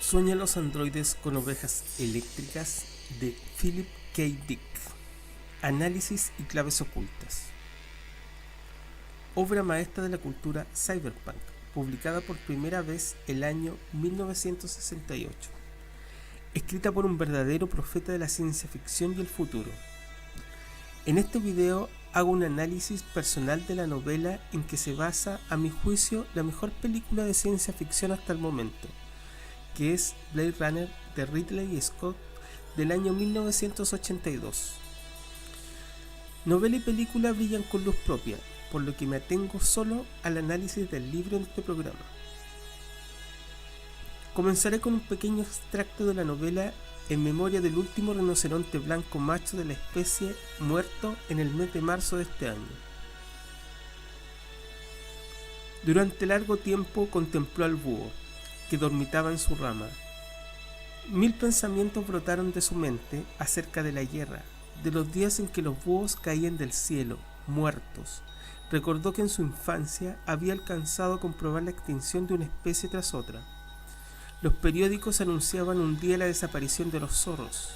Sueñan los androides con ovejas eléctricas de Philip K. Dick. Análisis y claves ocultas. Obra maestra de la cultura cyberpunk, publicada por primera vez el año 1968. Escrita por un verdadero profeta de la ciencia ficción y el futuro. En este video hago un análisis personal de la novela en que se basa, a mi juicio, la mejor película de ciencia ficción hasta el momento, que es Blade Runner de Ridley Scott del año 1982. Novela y película brillan con luz propia, por lo que me atengo solo al análisis del libro en este programa. Comenzaré con un pequeño extracto de la novela en memoria del último rinoceronte blanco macho de la especie muerto en el mes de marzo de este año. Durante largo tiempo contempló al búho, que dormitaba en su rama. 1000 pensamientos brotaron de su mente acerca de la guerra, de los días en que los búhos caían del cielo, muertos. Recordó que en su infancia había alcanzado a comprobar la extinción de una especie tras otra. Los periódicos anunciaban un día la desaparición de los zorros,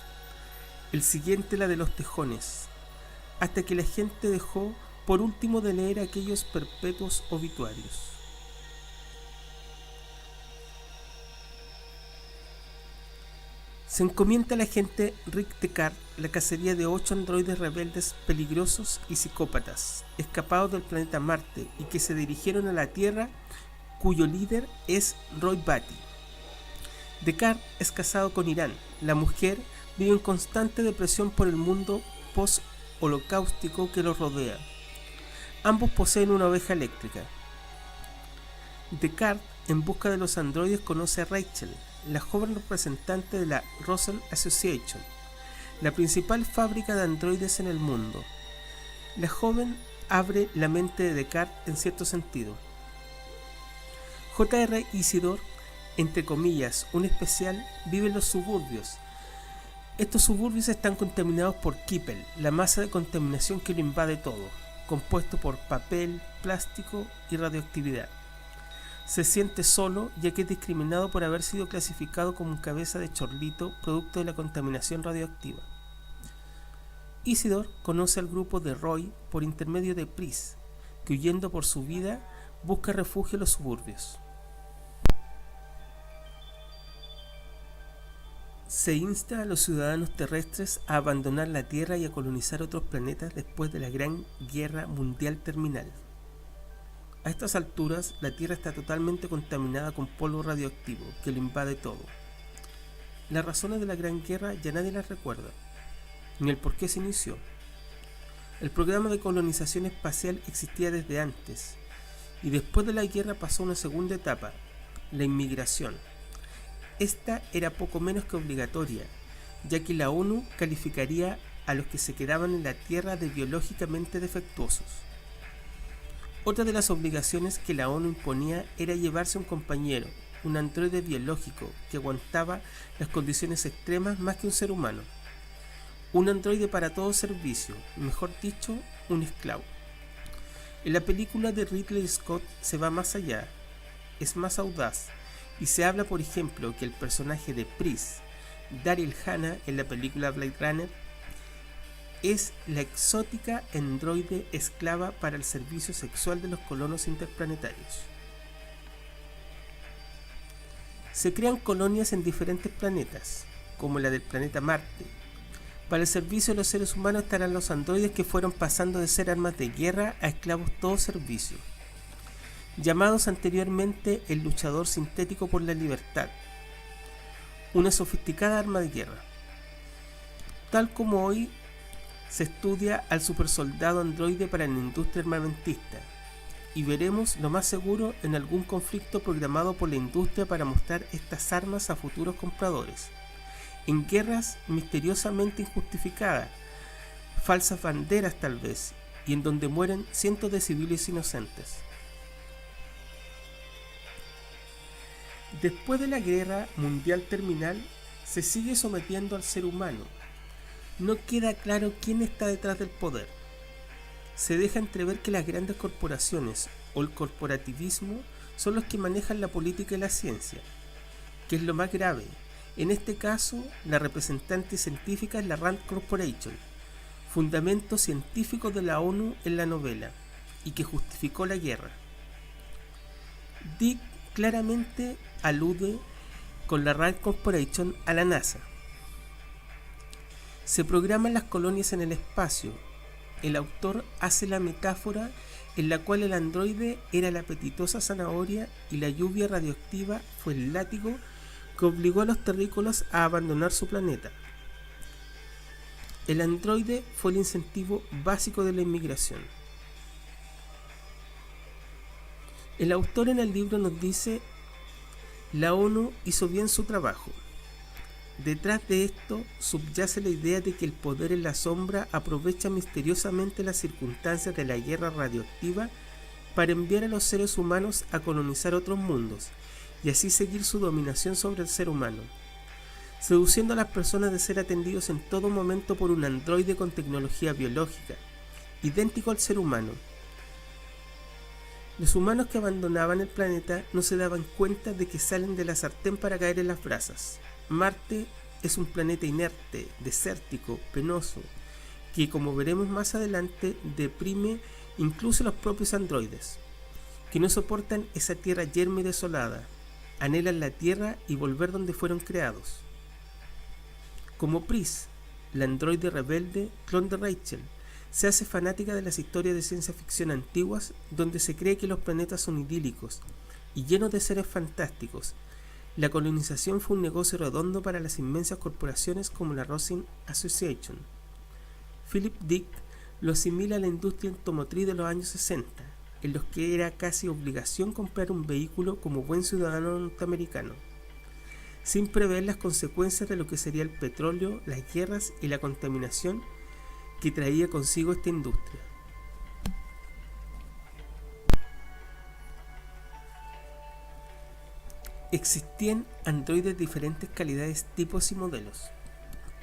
el siguiente la de los tejones, hasta que la gente dejó por último de leer aquellos perpetuos obituarios. Se encomienda al agente Rick Deckard la cacería de 8 androides rebeldes peligrosos y psicópatas, escapados del planeta Marte y que se dirigieron a la Tierra, cuyo líder es Roy Batty. Deckard es casado con Irán. La mujer vive en constante depresión por el mundo post-holocáustico que los rodea. Ambos poseen una oveja eléctrica. Deckard, en busca de los androides, conoce a Rachel, la joven representante de la Russell Association, la principal fábrica de androides en el mundo. La joven abre la mente de Deckard en cierto sentido. J.R. Isidore, entre comillas, un especial, vive en los suburbios. Estos suburbios están contaminados por Kippel, la masa de contaminación que lo invade todo, compuesto por papel, plástico y radioactividad. Se siente solo, ya que es discriminado por haber sido clasificado como un cabeza de chorlito producto de la contaminación radioactiva. Isidore conoce al grupo de Roy por intermedio de Pris, que huyendo por su vida busca refugio en los suburbios. Se insta a los ciudadanos terrestres a abandonar la Tierra y a colonizar otros planetas después de la Gran Guerra Mundial terminal. A estas alturas, la Tierra está totalmente contaminada con polvo radioactivo que lo invade todo. Las razones de la Gran Guerra ya nadie las recuerda, ni el por qué se inició. El programa de colonización espacial existía desde antes, y después de la guerra pasó a una segunda etapa, la inmigración. Esta era poco menos que obligatoria, ya que la ONU calificaría a los que se quedaban en la Tierra de biológicamente defectuosos. Otra de las obligaciones que la ONU imponía era llevarse un compañero, un androide biológico que aguantaba las condiciones extremas más que un ser humano. Un androide para todo servicio, mejor dicho, un esclavo. En la película de Ridley Scott se va más allá, es más audaz, y se habla, por ejemplo, que el personaje de Pris, Daryl Hannah, en la película Blade Runner, es la exótica androide esclava para el servicio sexual de los colonos interplanetarios. Se crean colonias en diferentes planetas, como la del planeta Marte. Para el servicio de los seres humanos estarán los androides que fueron pasando de ser armas de guerra a esclavos todo servicio, llamados anteriormente el luchador sintético por la libertad, una sofisticada arma de guerra. Tal como hoy se estudia al supersoldado androide para la industria armamentista, y veremos lo más seguro en algún conflicto programado por la industria para mostrar estas armas a futuros compradores, en guerras misteriosamente injustificadas, falsas banderas tal vez, y en donde mueren cientos de civiles inocentes. Después de la guerra mundial terminal, se sigue sometiendo al ser humano. No queda claro quién está detrás del poder. Se deja entrever que las grandes corporaciones o el corporativismo son los que manejan la política y la ciencia. que es lo más grave. En este caso, la representante científica es la Rand Corporation, fundamento científico de la ONU en la novela, y que justificó la guerra. Dick claramente alude con la Rand Corporation a la NASA. Se programan las colonias en el espacio. El autor hace la metáfora en la cual el androide era la apetitosa zanahoria y la lluvia radioactiva fue el látigo que obligó a los terrícolas a abandonar su planeta. El androide fue el incentivo básico de la inmigración. El autor en el libro nos dice: la ONU hizo bien su trabajo. Detrás de esto subyace la idea de que el poder en la sombra aprovecha misteriosamente las circunstancias de la guerra radioactiva para enviar a los seres humanos a colonizar otros mundos y así seguir su dominación sobre el ser humano, seduciendo a las personas de ser atendidos en todo momento por un androide con tecnología biológica, idéntico al ser humano. Los humanos que abandonaban el planeta no se daban cuenta de que salen de la sartén para caer en las brasas. Marte es un planeta inerte, desértico, penoso, que, como veremos más adelante, deprime incluso a los propios androides, que no soportan esa tierra yerma y desolada, anhelan la tierra y volver donde fueron creados. Como Pris, la androide rebelde, clon de Rachel, se hace fanática de las historias de ciencia ficción antiguas donde se cree que los planetas son idílicos y llenos de seres fantásticos. La colonización fue un negocio redondo para las inmensas corporaciones como la Rosin Association. Philip Dick lo asimila a la industria automotriz de los años 60, en los que era casi obligación comprar un vehículo como buen ciudadano norteamericano, sin prever las consecuencias de lo que sería el petróleo, las guerras y la contaminación que traía consigo esta industria. Existían androides de diferentes calidades, tipos y modelos.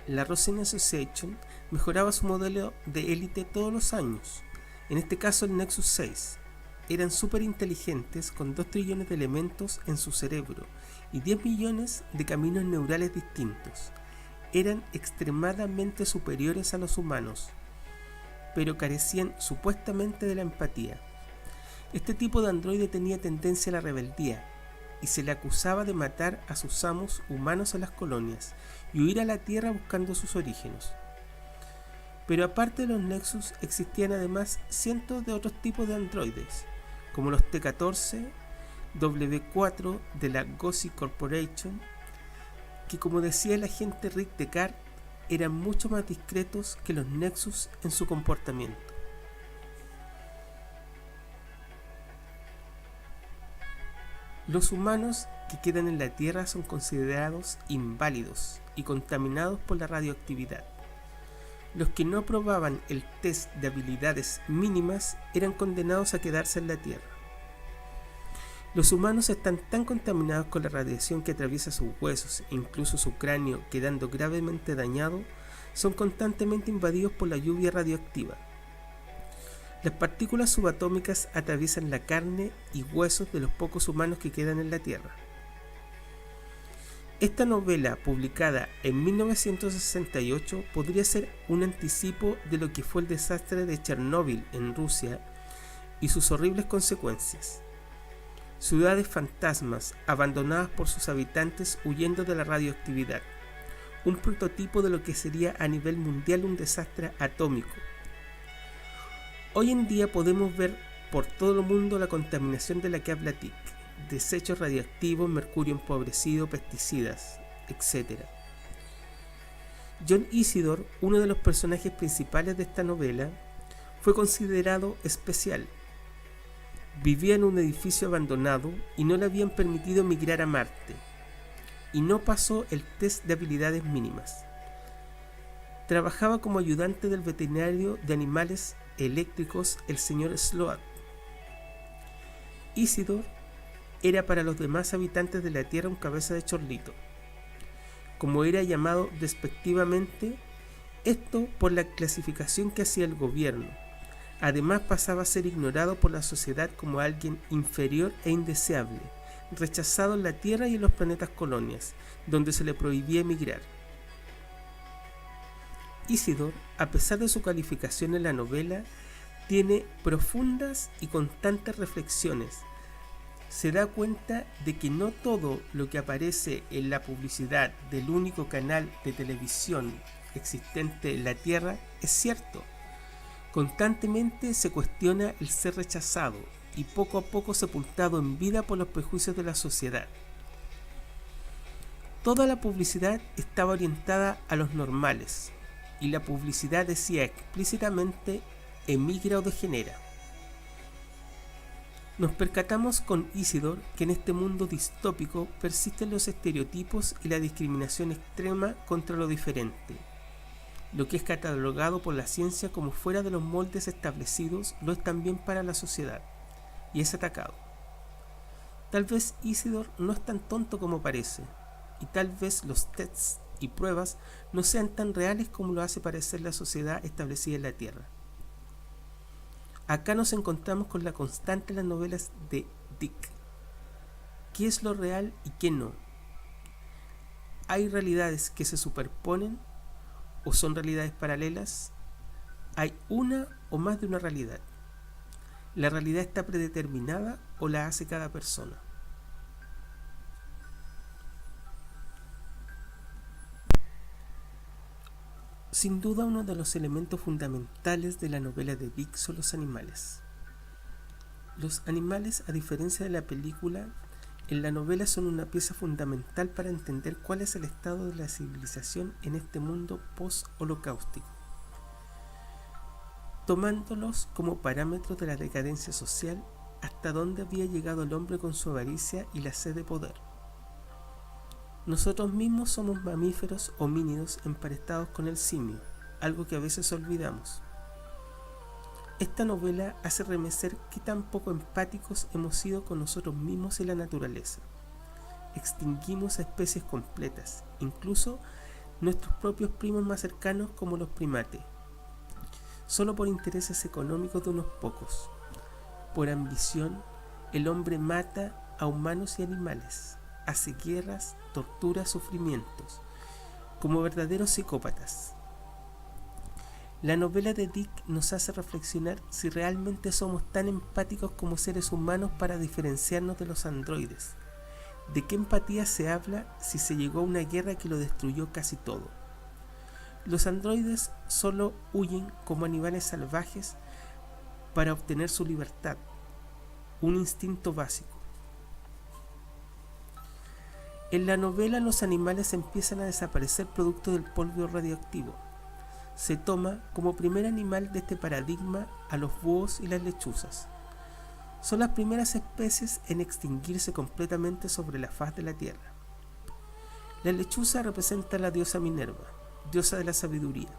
La Rosin Association mejoraba su modelo de élite todos los años, en este caso el Nexus 6. Eran súper inteligentes con 2 trillones de elementos en su cerebro y 10 millones de caminos neurales distintos. Eran extremadamente superiores a los humanos, pero carecían supuestamente de la empatía. Este tipo de androide tenía tendencia a la rebeldía y se le acusaba de matar a sus amos humanos en las colonias y huir a la Tierra buscando sus orígenes. Pero aparte de los Nexus existían además cientos de otros tipos de androides, como los T-14, W4 de la Gosi Corporation, que, como decía el agente Rick Descartes, eran mucho más discretos que los Nexus en su comportamiento. Los humanos que quedan en la Tierra son considerados inválidos y contaminados por la radioactividad. Los que no aprobaban el test de habilidades mínimas eran condenados a quedarse en la Tierra. Los humanos están tan contaminados con la radiación que atraviesa sus huesos e incluso su cráneo, quedando gravemente dañado, son constantemente invadidos por la lluvia radioactiva. Las partículas subatómicas atraviesan la carne y huesos de los pocos humanos que quedan en la Tierra. Esta novela, publicada en 1968, podría ser un anticipo de lo que fue el desastre de Chernóbil en Rusia y sus horribles consecuencias. Ciudades fantasmas abandonadas por sus habitantes huyendo de la radioactividad. Un prototipo de lo que sería a nivel mundial un desastre atómico. Hoy en día podemos ver por todo el mundo la contaminación de la que habla Dick. Desechos radioactivos, mercurio empobrecido, pesticidas, etc. John Isidore, uno de los personajes principales de esta novela, fue considerado especial. Vivía en un edificio abandonado y no le habían permitido emigrar a Marte, y no pasó el test de habilidades mínimas. Trabajaba como ayudante del veterinario de animales eléctricos, el señor Sloat. Isidore era para los demás habitantes de la Tierra un cabeza de chorlito, como era llamado despectivamente, esto por la clasificación que hacía el gobierno. Además pasaba a ser ignorado por la sociedad como alguien inferior e indeseable, rechazado en la Tierra y en los planetas colonias, donde se le prohibía emigrar. Isidore, a pesar de su calificación en la novela, tiene profundas y constantes reflexiones. Se da cuenta de que no todo lo que aparece en la publicidad del único canal de televisión existente en la Tierra es cierto. Constantemente se cuestiona el ser rechazado y poco a poco sepultado en vida por los prejuicios de la sociedad. Toda la publicidad estaba orientada a los normales, y la publicidad decía explícitamente emigra o degenera. Nos percatamos con Isidore que en este mundo distópico persisten los estereotipos y la discriminación extrema contra lo diferente. Lo que es catalogado por la ciencia como fuera de los moldes establecidos lo es también para la sociedad, y es atacado. Tal vez Isidore no es tan tonto como parece, y tal vez los tests y pruebas no sean tan reales como lo hace parecer la sociedad establecida en la Tierra. Acá nos encontramos con la constante en las novelas de Dick. ¿Qué es lo real y qué no? ¿Hay realidades que se superponen o son realidades paralelas? ¿Hay una o más de una realidad? ¿La realidad está predeterminada o la hace cada persona? Sin duda uno de los elementos fundamentales de la novela de Dick son los animales. Los animales, a diferencia de la película, en la novela son una pieza fundamental para entender cuál es el estado de la civilización en este mundo post-holocáustico, tomándolos como parámetros de la decadencia social, hasta dónde había llegado el hombre con su avaricia y la sed de poder. Nosotros mismos somos mamíferos homínidos emparentados con el simio, algo que a veces olvidamos. Esta novela hace remecer qué tan poco empáticos hemos sido con nosotros mismos y la naturaleza. Extinguimos a especies completas, incluso nuestros propios primos más cercanos como los primates, solo por intereses económicos de unos pocos. Por ambición, el hombre mata a humanos y animales, hace guerras, tortura, sufrimientos, como verdaderos psicópatas. La novela de Dick nos hace reflexionar si realmente somos tan empáticos como seres humanos para diferenciarnos de los androides. ¿De qué empatía se habla si se llegó a una guerra que lo destruyó casi todo? Los androides solo huyen como animales salvajes para obtener su libertad, un instinto básico. En la novela los animales empiezan a desaparecer producto del polvo radioactivo. Se toma como primer animal de este paradigma a los búhos y las lechuzas. Son las primeras especies en extinguirse completamente sobre la faz de la Tierra. La lechuza representa a la diosa Minerva, diosa de la sabiduría.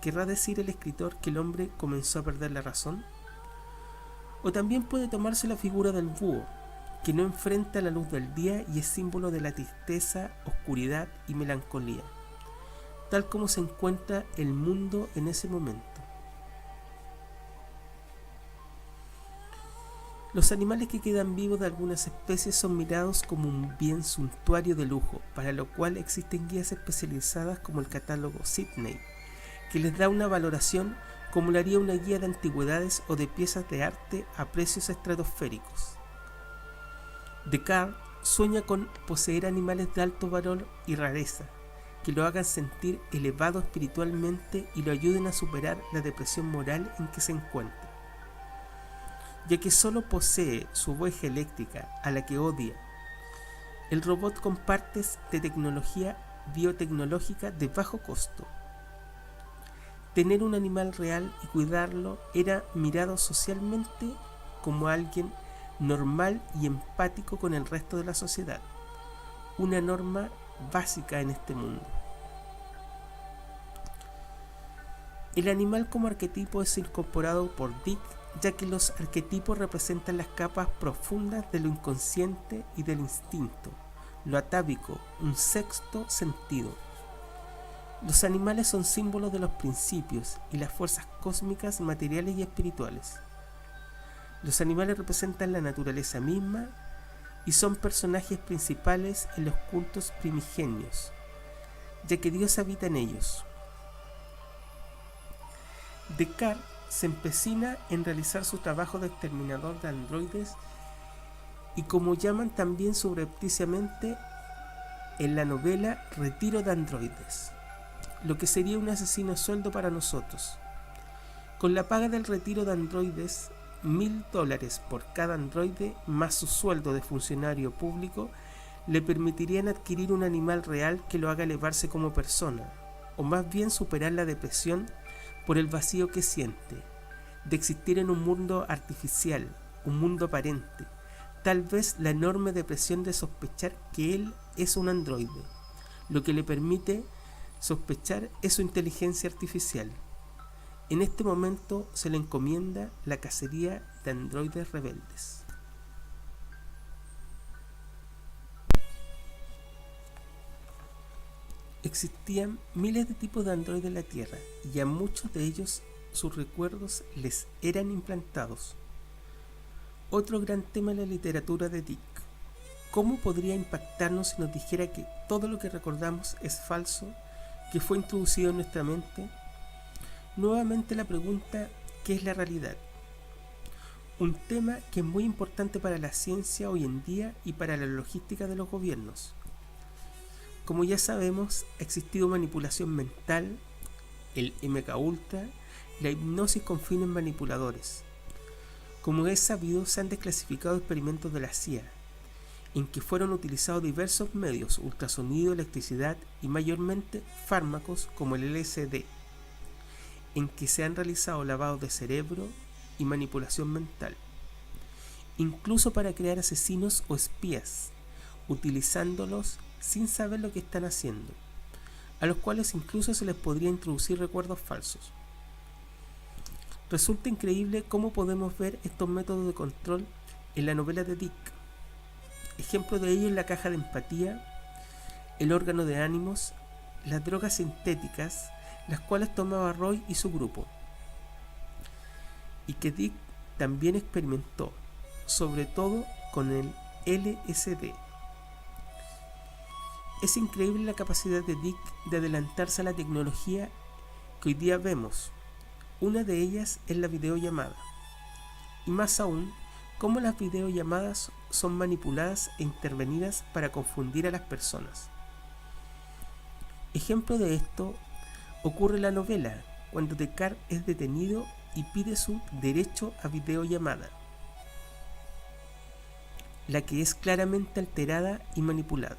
¿Querrá decir el escritor que el hombre comenzó a perder la razón? O también puede tomarse la figura del búho, que no enfrenta la luz del día y es símbolo de la tristeza, oscuridad y melancolía, tal como se encuentra el mundo en ese momento. Los animales que quedan vivos de algunas especies son mirados como un bien suntuario de lujo, para lo cual existen guías especializadas como el catálogo Sydney, que les da una valoración como lo haría una guía de antigüedades o de piezas de arte a precios estratosféricos. Descartes sueña con poseer animales de alto valor y rareza, que lo hagan sentir elevado espiritualmente y lo ayuden a superar la depresión moral en que se encuentra. Ya que solo posee su oveja eléctrica, a la que odia, el robot con partes de tecnología biotecnológica de bajo costo. Tener un animal real y cuidarlo era mirado socialmente como alguien normal y empático con el resto de la sociedad, una norma básica en este mundo. El animal como arquetipo es incorporado por Dick, ya que los arquetipos representan las capas profundas de lo inconsciente y del instinto, lo atávico, un sexto sentido. Los animales son símbolos de los principios y las fuerzas cósmicas, materiales y espirituales. Los animales representan la naturaleza misma y son personajes principales en los cultos primigenios, ya que Dios habita en ellos. Descartes se empecina en realizar su trabajo de exterminador de androides y, como llaman también subrepticiamente en la novela, retiro de androides, lo que sería un asesino a sueldo para nosotros. Con la paga del retiro de androides, $1000 por cada androide más su sueldo de funcionario público le permitirían adquirir un animal real que lo haga elevarse como persona, o más bien superar la depresión por el vacío que siente, de existir en un mundo artificial, un mundo aparente, tal vez la enorme depresión de sospechar que él es un androide. Lo que le permite sospechar es su inteligencia artificial. En este momento se le encomienda la cacería de androides rebeldes. Existían miles de tipos de androides en la Tierra y a muchos de ellos sus recuerdos les eran implantados. Otro gran tema en la literatura de Dick. ¿Cómo podría impactarnos si nos dijera que todo lo que recordamos es falso, que fue introducido en nuestra mente? Nuevamente la pregunta, ¿qué es la realidad? Un tema que es muy importante para la ciencia hoy en día y para la logística de los gobiernos. Como ya sabemos, ha existido manipulación mental, el MKUltra, la hipnosis con fines manipuladores. Como es sabido, se han desclasificado experimentos de la CIA, en que fueron utilizados diversos medios, ultrasonido, electricidad y mayormente fármacos como el LSD, en que se han realizado lavados de cerebro y manipulación mental, incluso para crear asesinos o espías, utilizándolos sin saber lo que están haciendo, a los cuales incluso se les podría introducir recuerdos falsos. Resulta increíble cómo podemos ver estos métodos de control en la novela de Dick. Ejemplo de ello es la caja de empatía, el órgano de ánimos, las drogas sintéticas, las cuales tomaba Roy y su grupo, y que Dick también experimentó, sobre todo con el LSD. Es increíble la capacidad de Dick de adelantarse a la tecnología que hoy día vemos. Una de ellas es la videollamada, y más aún, cómo las videollamadas son manipuladas e intervenidas para confundir a las personas. Ejemplo de esto ocurre en la novela, cuando Descartes es detenido y pide su derecho a videollamada, la que es claramente alterada y manipulada.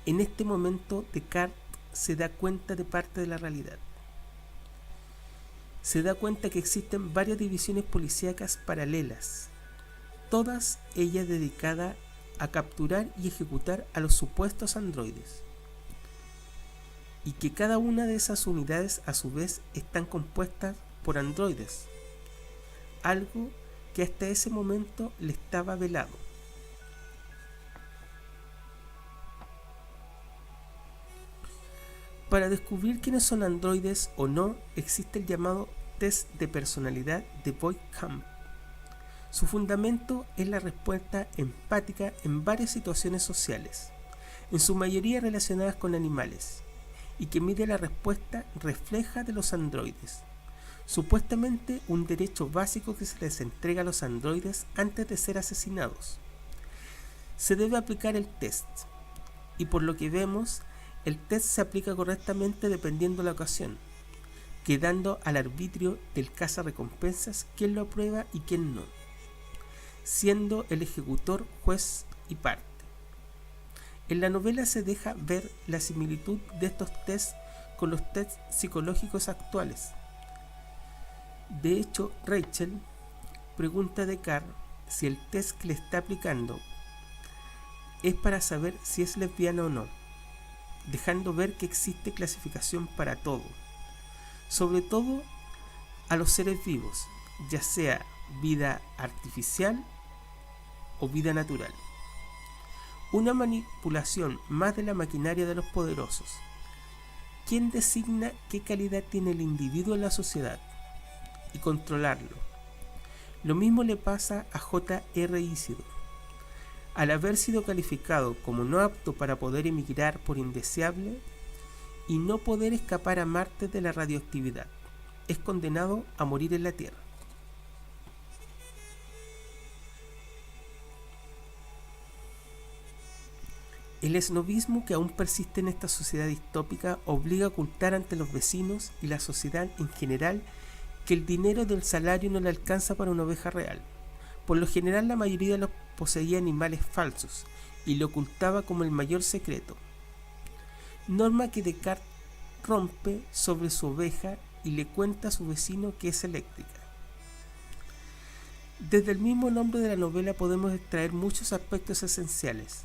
En este momento Descartes se da cuenta de parte de la realidad. Se da cuenta que existen varias divisiones policíacas paralelas, todas ellas dedicadas a capturar y ejecutar a los supuestos androides, y que cada una de esas unidades a su vez están compuestas por androides, algo que hasta ese momento le estaba velado. Para descubrir quiénes son androides o no, existe el llamado test de personalidad de Voight-Kampff. Su fundamento es la respuesta empática en varias situaciones sociales, en su mayoría relacionadas con animales, y que mide la respuesta refleja de los androides, supuestamente un derecho básico que se les entrega a los androides antes de ser asesinados. Se debe aplicar el test, y por lo que vemos, el test se aplica correctamente dependiendo la ocasión, quedando al arbitrio del cazarrecompensas quién lo aprueba y quién no, siendo el ejecutor juez y parte. En la novela se deja ver la similitud de estos tests con los tests psicológicos actuales. De hecho, Rachel pregunta a Descartes si el test que le está aplicando es para saber si es lesbiana o no, dejando ver que existe clasificación para todo, sobre todo a los seres vivos, ya sea vida artificial o vida natural. Una manipulación más de la maquinaria de los poderosos. ¿Quién designa qué calidad tiene el individuo en la sociedad? Y controlarlo. Lo mismo le pasa a J.R. Isidore. Al haber sido calificado como no apto para poder emigrar por indeseable y no poder escapar a Marte de la radioactividad, es condenado a morir en la Tierra. El esnobismo que aún persiste en esta sociedad distópica obliga a ocultar ante los vecinos y la sociedad en general que el dinero del salario no le alcanza para una oveja real. Por lo general, la mayoría de los poseía animales falsos y lo ocultaba como el mayor secreto, norma que Descartes rompe sobre su oveja y le cuenta a su vecino que es eléctrica. Desde el mismo nombre de la novela podemos extraer muchos aspectos esenciales,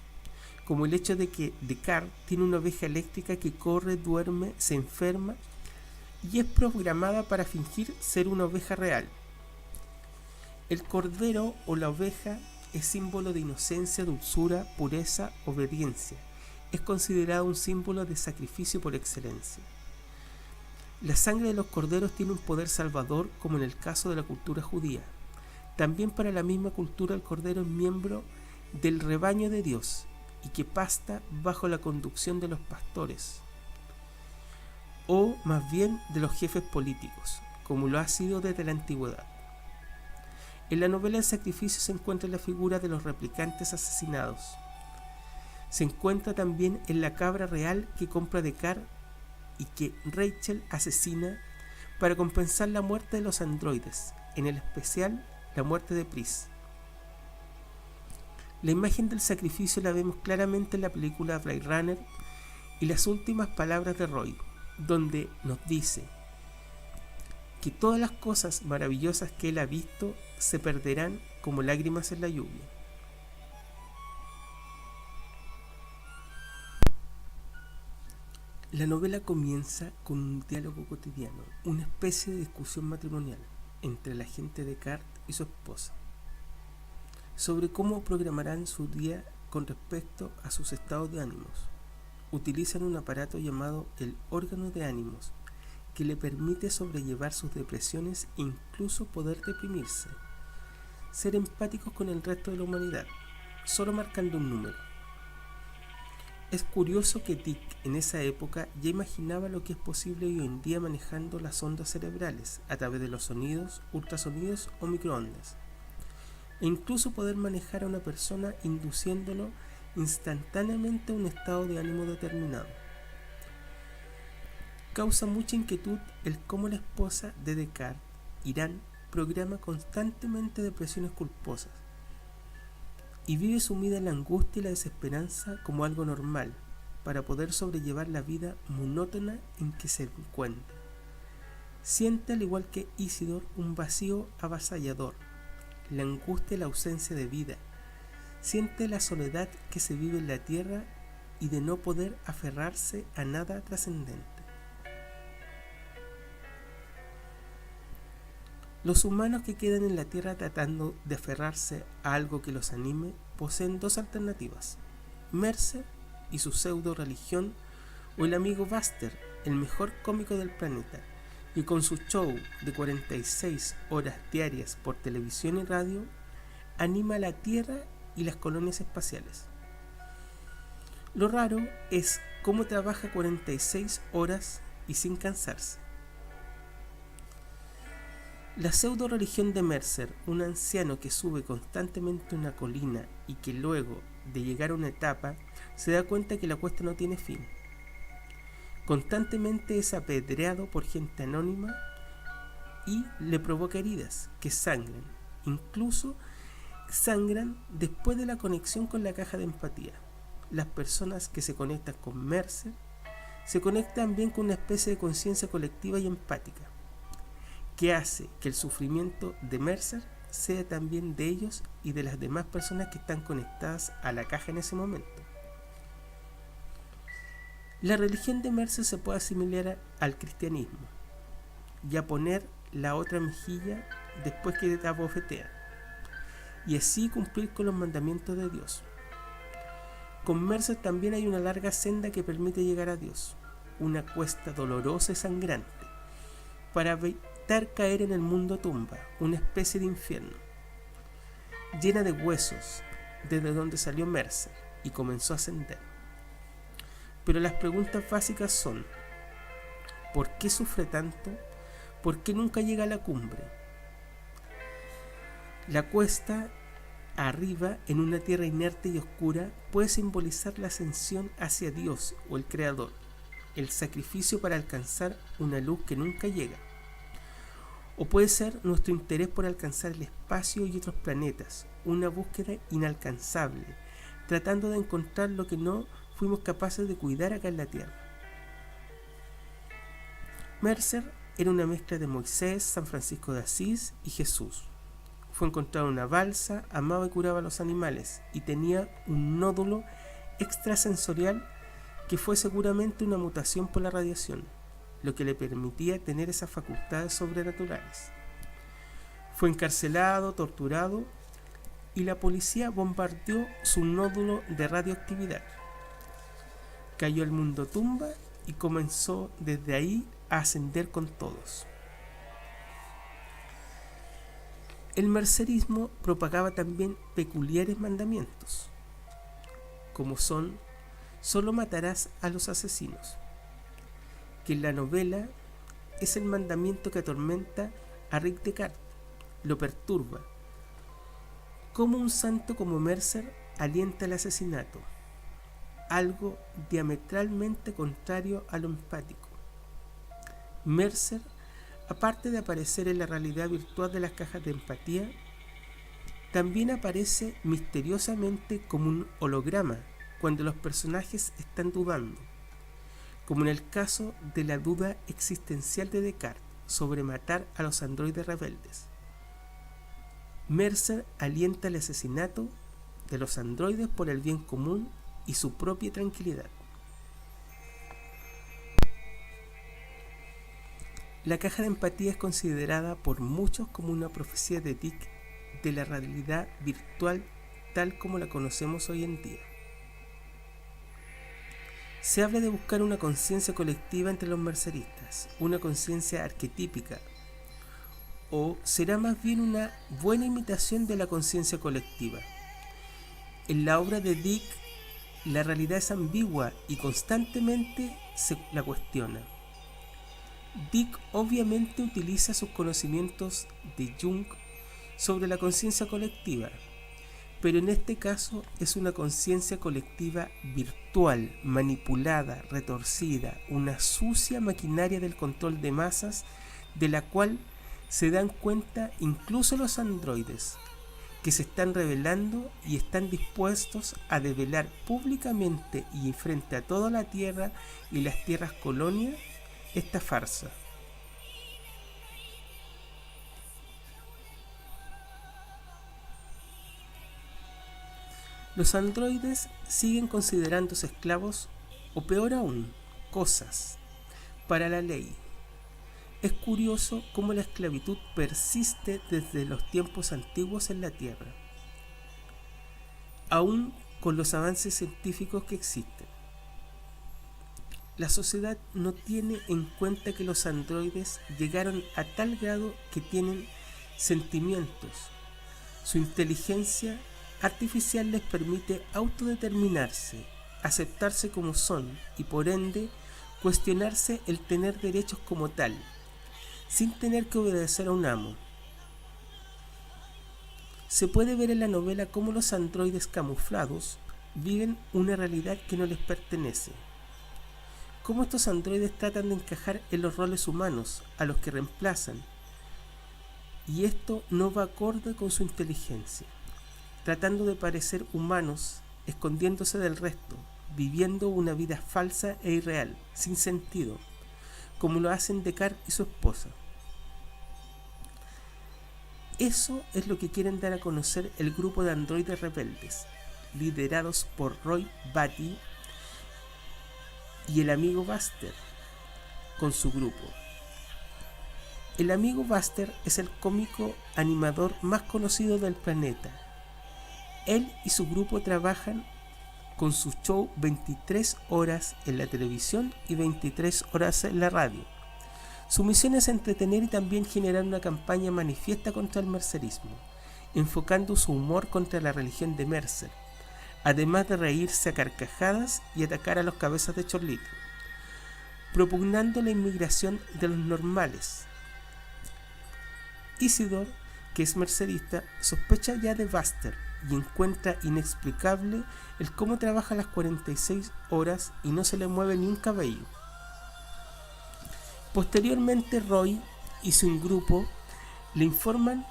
como el hecho de que Descartes tiene una oveja eléctrica que corre, duerme, se enferma y es programada para fingir ser una oveja real. El cordero o la oveja es símbolo de inocencia, dulzura, pureza, obediencia. Es considerado un símbolo de sacrificio por excelencia. La sangre de los corderos tiene un poder salvador, como en el caso de la cultura judía. También para la misma cultura el cordero es miembro del rebaño de Dios y que pasta bajo la conducción de los pastores, o más bien de los jefes políticos, como lo ha sido desde la antigüedad. En la novela El sacrificio se encuentra la figura de los replicantes asesinados. Se encuentra también en la cabra real que compra Descartes y que Rachel asesina para compensar la muerte de los androides, en el especial la muerte de Pris. La imagen del sacrificio la vemos claramente en la película Blade Runner y las últimas palabras de Roy, donde nos dice que todas las cosas maravillosas que él ha visto se perderán como lágrimas en la lluvia. La novela comienza con un diálogo cotidiano, una especie de discusión matrimonial entre el agente Descartes y su esposa, sobre cómo programarán su día con respecto a sus estados de ánimos. Utilizan un aparato llamado el órgano de ánimos, que le permite sobrellevar sus depresiones e incluso poder deprimirse, ser empáticos con el resto de la humanidad, solo marcando un número. Es curioso que Dick en esa época ya imaginaba lo que es posible hoy en día manejando las ondas cerebrales a través de los sonidos, ultrasonidos o microondas, e incluso poder manejar a una persona induciéndolo instantáneamente a un estado de ánimo determinado. Causa mucha inquietud el cómo la esposa de Descartes, Irán, programa constantemente depresiones culposas y vive sumida en la angustia y la desesperanza como algo normal para poder sobrellevar la vida monótona en que se encuentra. Siente, al igual que Isidor, un vacío avasallador, la angustia y la ausencia de vida. Siente la soledad que se vive en la tierra y de no poder aferrarse a nada trascendente. Los humanos que quedan en la Tierra tratando de aferrarse a algo que los anime poseen dos alternativas: Mercer y su pseudo religión, o el amigo Buster, el mejor cómico del planeta, que con su show de 46 horas diarias por televisión y radio anima a la Tierra y las colonias espaciales. Lo raro es cómo trabaja 46 horas y sin cansarse. La pseudo religión de Mercer, un anciano que sube constantemente una colina y que luego de llegar a una etapa se da cuenta que la cuesta no tiene fin. Constantemente es apedreado por gente anónima y le provoca heridas que sangran, incluso sangran después de la conexión con la caja de empatía. Las personas que se conectan con Mercer se conectan bien con una especie de conciencia colectiva y empática, que hace que el sufrimiento de Mercer sea también de ellos y de las demás personas que están conectadas a la caja en ese momento. La religión de Mercer se puede asimilar al cristianismo y a poner la otra mejilla después que te abofetean, y así cumplir con los mandamientos de Dios. Con Mercer también hay una larga senda que permite llegar a Dios, una cuesta dolorosa y sangrante, para evitar caer en el mundo tumba, una especie de infierno, llena de huesos, desde donde salió Mercer y comenzó a ascender. Pero las preguntas básicas son: ¿por qué sufre tanto? ¿Por qué nunca llega a la cumbre? La cuesta arriba, en una tierra inerte y oscura, puede simbolizar la ascensión hacia Dios o el Creador, el sacrificio para alcanzar una luz que nunca llega. O puede ser nuestro interés por alcanzar el espacio y otros planetas, una búsqueda inalcanzable, tratando de encontrar lo que no fuimos capaces de cuidar acá en la Tierra. Mercer era una mezcla de Moisés, San Francisco de Asís y Jesús. Fue encontrado en una balsa, amaba y curaba a los animales y tenía un nódulo extrasensorial que fue seguramente una mutación por la radiación, lo que le permitía tener esas facultades sobrenaturales. Fue encarcelado, torturado y la policía bombardeó su nódulo de radioactividad. Cayó al mundo tumba y comenzó desde ahí a ascender con todos. El mercerismo propagaba también peculiares mandamientos, como son: solo matarás a los asesinos, que en la novela es el mandamiento que atormenta a Rick Descartes, lo perturba. Cómo un santo como Mercer alienta el asesinato, algo diametralmente contrario a lo empático. Mercer, aparte de aparecer en la realidad virtual de las cajas de empatía, también aparece misteriosamente como un holograma cuando los personajes están dudando, como en el caso de la duda existencial de Descartes sobre matar a los androides rebeldes. Mercer alienta el asesinato de los androides por el bien común y su propia tranquilidad. La caja de empatía es considerada por muchos como una profecía de Dick de la realidad virtual tal como la conocemos hoy en día. Se habla de buscar una conciencia colectiva entre los merceristas, una conciencia arquetípica, o será más bien una buena imitación de la conciencia colectiva. En la obra de Dick, la realidad es ambigua y constantemente se la cuestiona. Dick obviamente utiliza sus conocimientos de Jung sobre la conciencia colectiva, pero en este caso es una conciencia colectiva virtual, manipulada, retorcida, una sucia maquinaria del control de masas de la cual se dan cuenta incluso los androides, que se están rebelando y están dispuestos a develar públicamente y frente a toda la Tierra y las tierras colonias esta farsa. Los androides siguen considerándose esclavos, o peor aún, cosas, para la ley. Es curioso cómo la esclavitud persiste desde los tiempos antiguos en la Tierra, aún con los avances científicos que existen. La sociedad no tiene en cuenta que los androides llegaron a tal grado que tienen sentimientos. Su inteligencia artificial les permite autodeterminarse, aceptarse como son y por ende cuestionarse el tener derechos como tal, sin tener que obedecer a un amo. Se puede ver en la novela cómo los androides camuflados viven una realidad que no les pertenece. Cómo estos androides tratan de encajar en los roles humanos a los que reemplazan, y esto no va acorde con su inteligencia, tratando de parecer humanos, escondiéndose del resto, viviendo una vida falsa e irreal, sin sentido, como lo hacen Descartes y su esposa. Eso es lo que quieren dar a conocer el grupo de androides rebeldes, liderados por Roy Batty y el amigo Buster, con su grupo. El amigo Buster es el cómico animador más conocido del planeta. Él y su grupo trabajan con su show 23 horas en la televisión y 23 horas en la radio. Su misión es entretener y también generar una campaña manifiesta contra el mercerismo, enfocando su humor contra la religión de Mercer, además de reírse a carcajadas y atacar a los cabezas de chorlito, propugnando la inmigración de los normales. Isidore, que es mercerista, sospecha ya de Buster y encuentra inexplicable el cómo trabaja las 46 horas y no se le mueve ni un cabello. Posteriormente, Roy y su grupo le informan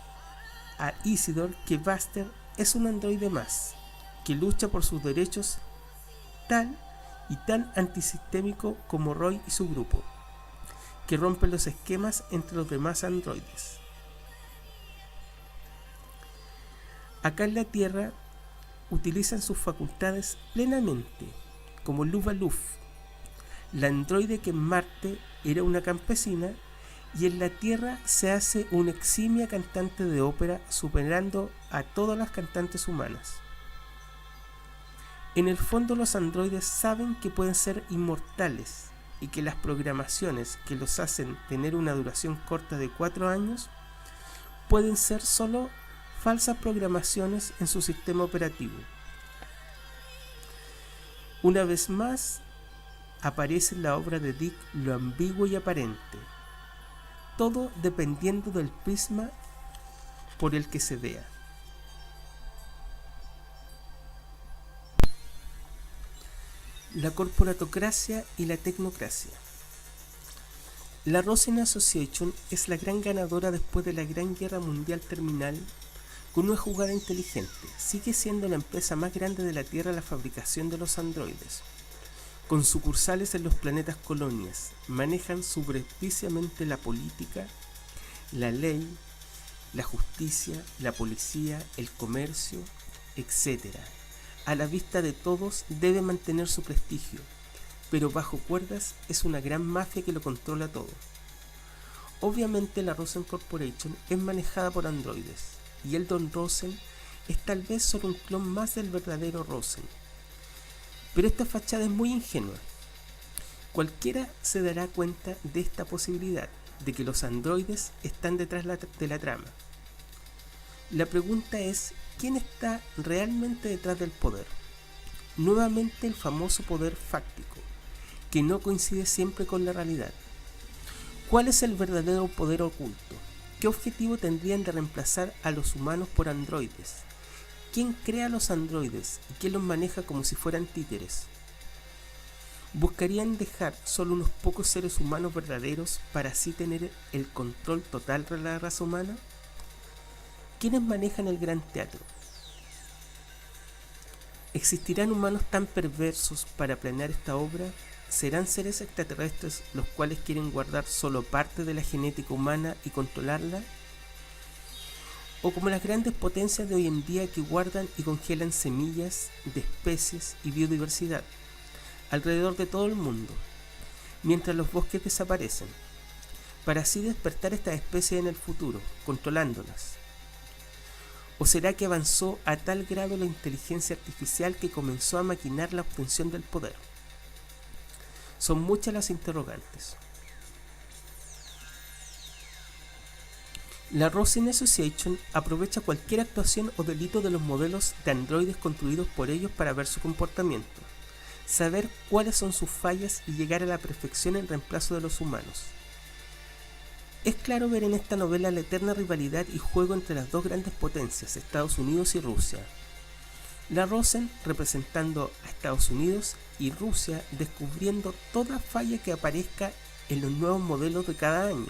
a Isidore que Buster es un androide más, que lucha por sus derechos tal y tan antisistémico como Roy y su grupo, que rompe los esquemas entre los demás androides. Acá en la Tierra utilizan sus facultades plenamente, como Luva Luf, la androide que en Marte era una campesina y en la Tierra se hace una eximia cantante de ópera, superando a todas las cantantes humanas. En el fondo, los androides saben que pueden ser inmortales y que las programaciones que los hacen tener una duración corta de 4 años pueden ser solo falsas programaciones en su sistema operativo. Una vez más, aparece en la obra de Dick lo ambiguo y aparente, todo dependiendo del prisma por el que se vea. La corporatocracia y la tecnocracia. La Rosen Association es la gran ganadora después de la Gran Guerra Mundial terminal con una jugada inteligente. Sigue siendo la empresa más grande de la Tierra en la fabricación de los androides. Con sucursales en los planetas colonias, manejan subrepticiamente la política, la ley, la justicia, la policía, el comercio, etc. A la vista de todos debe mantener su prestigio, pero bajo cuerdas es una gran mafia que lo controla todo. Obviamente la Rosen Corporation es manejada por androides, y el Don Rosen es tal vez solo un clon más del verdadero Rosen. Pero esta fachada es muy ingenua. Cualquiera se dará cuenta de esta posibilidad, de que los androides están detrás de la trama. La pregunta es, ¿quién está realmente detrás del poder? Nuevamente el famoso poder fáctico, que no coincide siempre con la realidad. ¿Cuál es el verdadero poder oculto? ¿Qué objetivo tendrían de reemplazar a los humanos por androides? ¿Quién crea los androides y quién los maneja como si fueran títeres? ¿Buscarían dejar solo unos pocos seres humanos verdaderos para así tener el control total de la raza humana? ¿Quiénes manejan el gran teatro? ¿Existirán humanos tan perversos para planear esta obra? ¿Serán seres extraterrestres los cuales quieren guardar solo parte de la genética humana y controlarla? ¿O como las grandes potencias de hoy en día que guardan y congelan semillas de especies y biodiversidad alrededor de todo el mundo, mientras los bosques desaparecen, para así despertar estas especies en el futuro, controlándolas? ¿O será que avanzó a tal grado la inteligencia artificial que comenzó a maquinar la obtención del poder? Son muchas las interrogantes. La Rosen Association aprovecha cualquier actuación o delito de los modelos de androides construidos por ellos para ver su comportamiento, saber cuáles son sus fallas y llegar a la perfección en reemplazo de los humanos. Es claro ver en esta novela la eterna rivalidad y juego entre las dos grandes potencias, Estados Unidos y Rusia. La Rosen representando a Estados Unidos y Rusia descubriendo toda falla que aparezca en los nuevos modelos de cada año.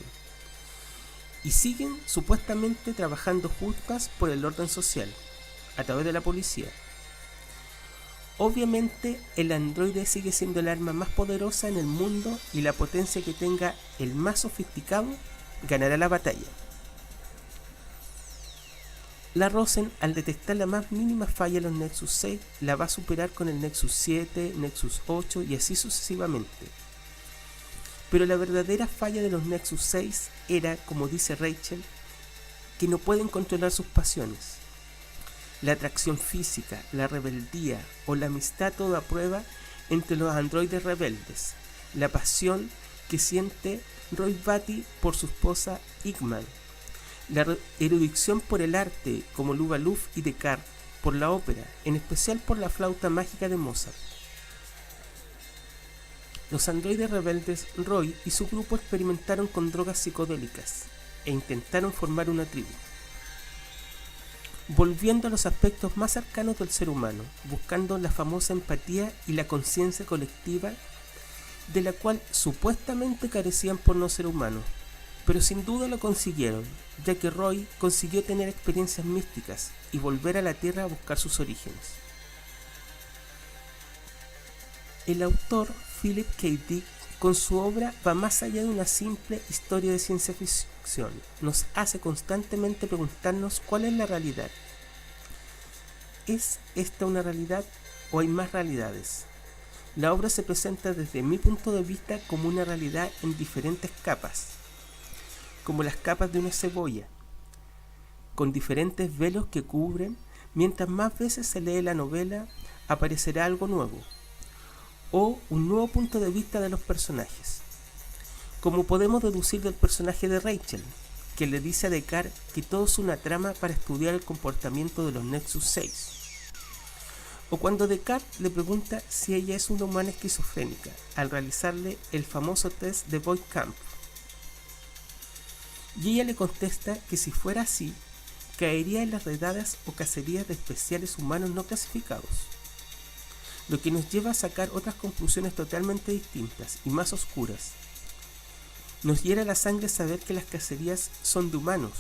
Y siguen supuestamente trabajando juntas por el orden social, a través de la policía. Obviamente el androide sigue siendo el arma más poderosa en el mundo y la potencia que tenga el más sofisticado ganará la batalla. La Rosen, al detectar la más mínima falla en los Nexus 6, la va a superar con el Nexus 7, Nexus 8 y así sucesivamente. Pero la verdadera falla de los Nexus 6 era, como dice Rachel, que no pueden controlar sus pasiones. La atracción física, la rebeldía o la amistad todo a prueba entre los androides rebeldes. La pasión que siente Roy Batty por su esposa Hickman. La erudición por el arte, como Luva-Luft y Descartes, por la ópera, en especial por la flauta mágica de Mozart. Los androides rebeldes Roy y su grupo experimentaron con drogas psicodélicas e intentaron formar una tribu, volviendo a los aspectos más arcanos del ser humano, buscando la famosa empatía y la conciencia colectiva de la cual supuestamente carecían por no ser humanos, pero sin duda lo consiguieron, ya que Roy consiguió tener experiencias místicas y volver a la Tierra a buscar sus orígenes. El autor Philip K. Dick, con su obra, va más allá de una simple historia de ciencia ficción. Nos hace constantemente preguntarnos cuál es la realidad. ¿Es esta una realidad o hay más realidades? La obra se presenta desde mi punto de vista como una realidad en diferentes capas, como las capas de una cebolla, con diferentes velos que cubren. Mientras más veces se lee la novela, aparecerá algo nuevo, o un nuevo punto de vista de los personajes, como podemos deducir del personaje de Rachel, que le dice a Descartes que todo es una trama para estudiar el comportamiento de los Nexus 6, o cuando Descartes le pregunta si ella es una humana esquizofrénica al realizarle el famoso test de Voight-Kampff, y ella le contesta que si fuera así, caería en las redadas o cacerías de especiales humanos no clasificados, lo que nos lleva a sacar otras conclusiones totalmente distintas y más oscuras. Nos hiera la sangre saber que las cacerías son de humanos,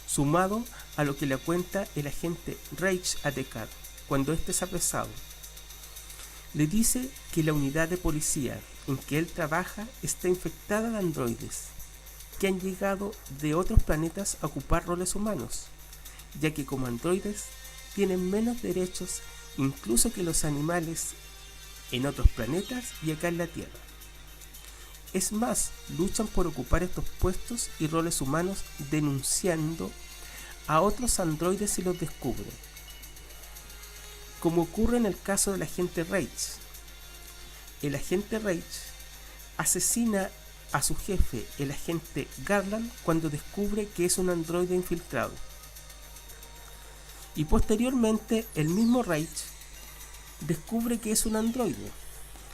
sumado a lo que le cuenta el agente Reich a Descartes cuando éste es apresado. Le dice que la unidad de policía en que él trabaja está infectada de androides que han llegado de otros planetas a ocupar roles humanos, ya que como androides tienen menos derechos incluso que los animales en otros planetas y acá en la Tierra. Es más, luchan por ocupar estos puestos y roles humanos denunciando a otros androides si los descubren, como ocurre en el caso del agente Reich. El agente Reich asesina a su jefe, el agente Garland, cuando descubre que es un androide infiltrado. Y posteriormente el mismo Reich descubre que es un androide,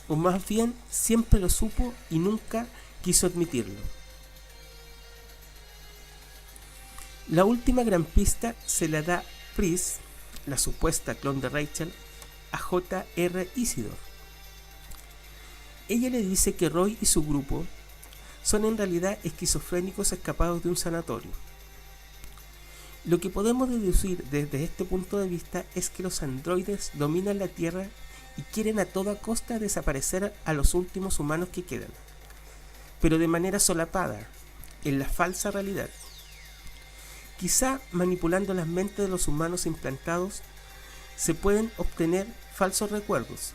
o más bien siempre lo supo y nunca quiso admitirlo. La última gran pista se la da Pris, la supuesta clon de Rachel, a J.R. Isidore. Ella le dice que Roy y su grupo son en realidad esquizofrénicos escapados de un sanatorio. Lo que podemos deducir desde este punto de vista es que los androides dominan la Tierra y quieren a toda costa desaparecer a los últimos humanos que quedan, pero de manera solapada, en la falsa realidad. Quizá manipulando las mentes de los humanos implantados se pueden obtener falsos recuerdos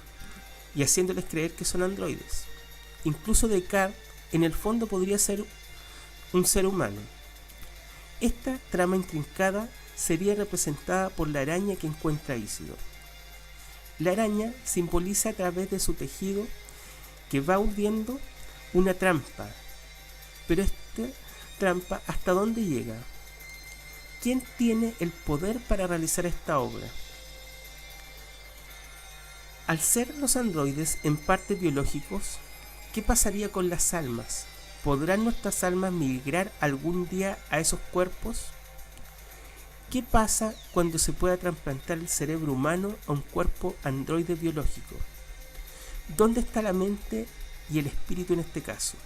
y haciéndoles creer que son androides. Incluso Descartes en el fondo podría ser un ser humano. Esta trama intrincada sería representada por la araña que encuentra Isidore. La araña simboliza a través de su tejido que va urdiendo una trampa, pero esta trampa ¿hasta dónde llega? ¿Quién tiene el poder para realizar esta obra? Al ser los androides en parte biológicos, ¿qué pasaría con las almas? ¿Podrán nuestras almas migrar algún día a esos cuerpos? ¿Qué pasa cuando se pueda trasplantar el cerebro humano a un cuerpo androide biológico? ¿Dónde está la mente y el espíritu en este caso?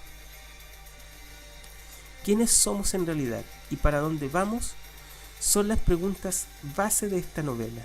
¿Quiénes somos en realidad y para dónde vamos? Son las preguntas base de esta novela.